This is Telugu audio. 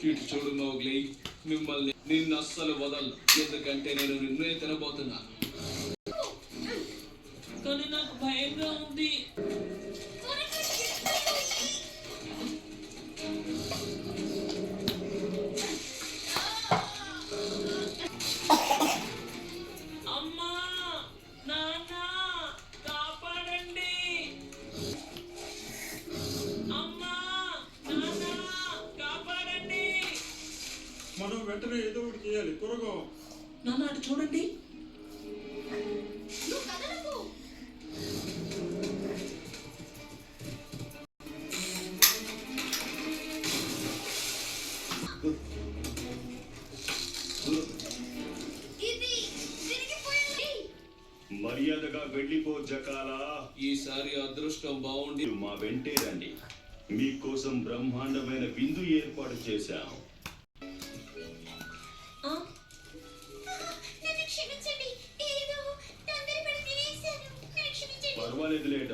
ఇటు చూడు మౌగ్లీ, మిమ్మల్ని నిన్ను అస్సలు వదలను, ఎందుకంటే నేను నిన్నే తినబోతున్నాను. కానీ నాకు భయంగా ఉంది. అమ్మా, నాన్న, కాపాడండి. అమ్మా, నాన్న, కాపాడండి. మనం వెంటనే ఏదో ఒకటి చేయాలి, త్వరగా. నాన్న అటు చూడండి. మర్యాదగా వెళ్ళిపో జకాలా. ఈసారి అదృష్టం బాగుండి మా వెంటే రండి, మీకోసం బ్రహ్మాండమైన విందు ఏర్పాటు చేశాం. పర్వాలేదు, లేట్